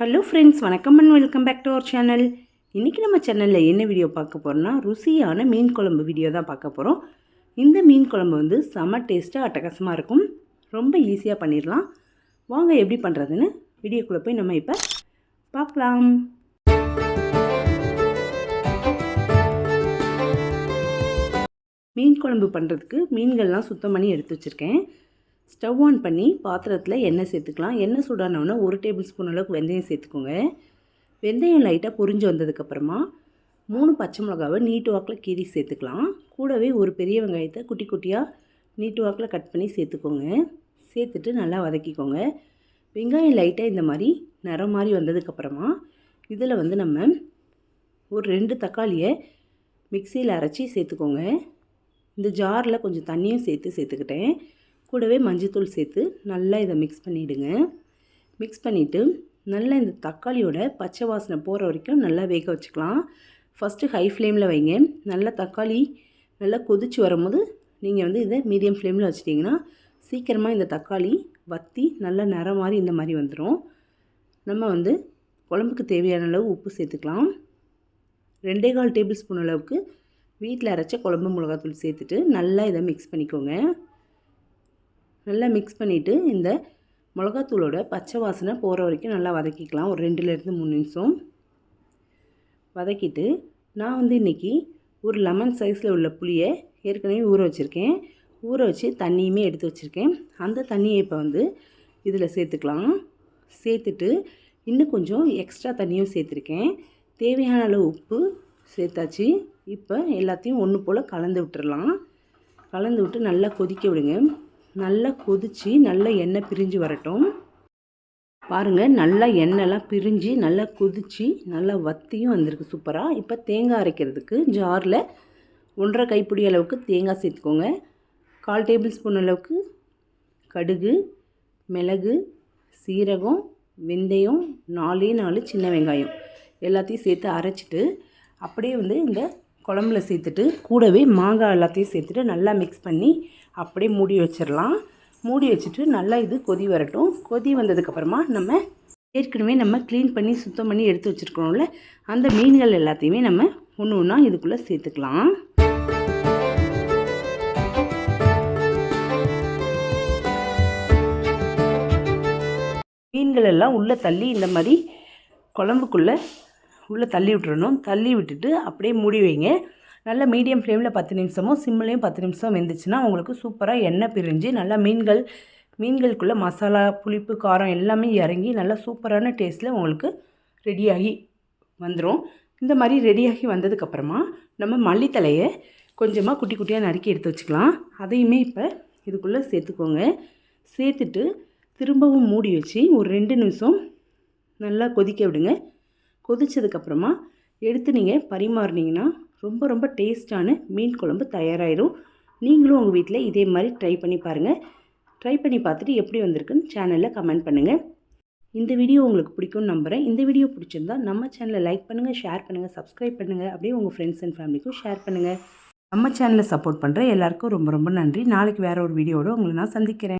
Hello friends, வணக்கம் and welcome back to our channel. இன்றைக்கி நம்ம சேனலில் என்ன வீடியோ பார்க்க போகிறோம்னா, ருசியான மீன் குழம்பு வீடியோ தான் பார்க்க போகிறோம். இந்த மீன் குழம்பு வந்து செம்ம டேஸ்ட்டாக அட்டகாசமாக இருக்கும். ரொம்ப ஈஸியாக பண்ணிடலாம். வாங்க எப்படி பண்ணுறதுன்னு வீடியோக்குள்ளே போய் நம்ம இப்போ பார்க்கலாம். மீன் குழம்பு பண்ணுறதுக்கு மீன்கள்லாம் சுத்தம் பண்ணி எடுத்து வச்சுருக்கேன். ஸ்டவ் ஆன் பண்ணி பாத்திரத்தில் எண்ணெய் சேர்த்துக்கலாம். எண்ணெய் சூடானோன்னா 1 டேபிள் ஸ்பூன் அளவுக்கு வெந்தயம் சேர்த்துக்கோங்க. வெந்தயம் லைட்டாக பொரிஞ்சு வந்ததுக்கப்புறமா 3 பச்சை மிளகாவை நீட்டு வாக்கில் கீறி சேர்த்துக்கலாம். கூடவே ஒரு பெரிய வெங்காயத்தை குட்டி குட்டியாக நீட்டு வாக்கில் கட் பண்ணி சேர்த்துக்கோங்க. சேர்த்துட்டு நல்லா வதக்கிக்கோங்க. வெங்காயம் லைட்டாக இந்த மாதிரி நிறம் மாதிரி வந்ததுக்கப்புறமா இதில் வந்து நம்ம ஒரு 2 தக்காளியை மிக்சியில் அரைச்சி சேர்த்துக்கோங்க. இந்த ஜாரில் கொஞ்சம் தண்ணியும் சேர்த்துக்கிட்டேன். கூடவே மஞ்சத்தூள் சேர்த்து நல்லா இதை மிக்ஸ் பண்ணிவிடுங்க. மிக்ஸ் பண்ணிவிட்டு நல்லா இந்த தக்காளியோட பச்சை வாசனை போகிற வரைக்கும் நல்லா வேக வச்சுக்கலாம். ஃபஸ்ட்டு ஹை ஃப்ளேமில் வைங்க. நல்லா தக்காளி நல்லா கொதித்து வரும்போது நீங்கள் வந்து இதை மீடியம் ஃப்ளேமில் வச்சிட்டிங்கன்னா சீக்கிரமாக இந்த தக்காளி வற்றி நல்லா நிறம் மாதிரி இந்த மாதிரி வந்துடும். நம்ம வந்து குழம்புக்கு தேவையான அளவு உப்பு சேர்த்துக்கலாம். 2.25 டேபிள் ஸ்பூன் அளவுக்கு வீட்டில் அரைச்ச குழம்பு மிளகாத்தூள் சேர்த்துட்டு நல்லா இதை மிக்ஸ் பண்ணிக்கோங்க. நல்லா மிக்ஸ் பண்ணிவிட்டு இந்த மிளகாத்தூளோட பச்சை வாசனை போகிற வரைக்கும் நல்லா வதக்கிக்கலாம். ஒரு 2லேருந்து 3 நிமிஷம் வதக்கிட்டு நான் வந்து இன்றைக்கி ஒரு லெமன் சைஸில் உள்ள புளியை ஏற்கனவே ஊற வச்சுருக்கேன். ஊற வச்சு தண்ணியுமே எடுத்து வச்சுருக்கேன். அந்த தண்ணியை இப்போ வந்து இதில் சேர்த்துக்கலாம். சேர்த்துட்டு இன்னும் கொஞ்சம் எக்ஸ்ட்ரா தண்ணியும் சேர்த்துருக்கேன். தேவையான அளவு உப்பு சேர்த்தாச்சு. இப்போ எல்லாத்தையும் ஒன்று போல் கலந்து விட்டுறலாம். கலந்து விட்டு நல்லா கொதிக்க விடுங்க. நல்லா கொதித்து நல்லா எண்ணெய் பிரிஞ்சு வரட்டும். பாருங்கள், நல்லா எண்ணெய்லாம் பிரிஞ்சு நல்லா கொதித்து நல்லா வத்தியும் வந்திருக்கு சூப்பராக. இப்போ தேங்காய் அரைக்கிறதுக்கு ஜாரில் 1.5 கைப்பிடி அளவுக்கு தேங்காய் சேர்த்துக்கோங்க. 1/4 டேபிள் ஸ்பூன் அளவுக்கு கடுகு, மிளகு, சீரகம், வெந்தயம், 4 சின்ன வெங்காயம் எல்லாத்தையும் சேர்த்து அரைச்சிட்டு அப்படியே வந்து இந்த குழம்புல சேர்த்துட்டு கூடவே மாங்காய் எல்லாத்தையும் சேர்த்துட்டு நல்லா மிக்ஸ் பண்ணி அப்படியே மூடி வச்சிடலாம். மூடி வச்சுட்டு நல்லா இது கொதி வரட்டும். கொதி வந்ததுக்கப்புறமா ஏற்கனவே நம்ம க்ளீன் பண்ணி சுத்தம் பண்ணி எடுத்து வச்சுருக்கோம்ல, அந்த மீன்கள் எல்லாத்தையுமே நம்ம ஒன்று ஒன்றா இதுக்குள்ளே சேர்த்துக்கலாம். மீன்கள் எல்லாம் உள்ளே தள்ளி இந்த மாதிரி குழம்புக்குள்ளே உள்ளே தள்ளி விட்டுறணும். தள்ளி விட்டுட்டு அப்படியே மூடி வைங்க. நல்லா மீடியம் ஃப்ளேமில் 10 நிமிஷமும் சிம்லேயும் 10 நிமிஷம் வெந்துச்சுன்னா உங்களுக்கு சூப்பராக எண்ணெய் பிரிஞ்சு நல்லா மீன்களுக்குள்ளே மசாலா, புளிப்பு, காரம் எல்லாமே இறங்கி நல்லா சூப்பரான டேஸ்ட்டில் உங்களுக்கு ரெடியாகி வந்துடும். இந்த மாதிரி ரெடியாகி வந்ததுக்கப்புறமா நம்ம மல்லித்தலையை கொஞ்சமாக குட்டி குட்டியாக நறுக்கி எடுத்து வச்சுக்கலாம். அதையுமே இப்போ இதுக்குள்ளே சேர்த்துக்கோங்க. சேர்த்துட்டு திரும்பவும் மூடி வச்சு ஒரு 2 நிமிஷம் நல்லா கொதிக்க விடுங்க. கொதித்ததுக்கப்புறமா எடுத்து நீங்கள் பரிமாறினீங்கன்னா ரொம்ப ரொம்ப டேஸ்ட்டான மீன் குழம்பு தயாராகிடும். நீங்களும் உங்கள் வீட்டில் இதே மாதிரி ட்ரை பண்ணி பாருங்கள். ட்ரை பண்ணி பார்த்துட்டு எப்படி வந்திருக்குன்னு சேனலில் கமெண்ட் பண்ணுங்கள். இந்த வீடியோ உங்களுக்கு பிடிக்கும்னு நம்புகிறேன். இந்த வீடியோ பிடிச்சிருந்தா நம்ம சேனலை லைக் பண்ணுங்கள், ஷேர் பண்ணுங்கள், சப்ஸ்கிரைப் பண்ணுங்கள். அப்படியே உங்கள் ஃப்ரெண்ட்ஸ் அண்ட் ஃபேமிலிக்கும் ஷேர் பண்ணுங்கள். நம்ம சேனலை சப்போர்ட் பண்ணுற எல்லாருக்கும் ரொம்ப ரொம்ப நன்றி. நாளைக்கு வேறு ஒரு வீடியோவோடு உங்களை நான் சந்திக்கிறேன்.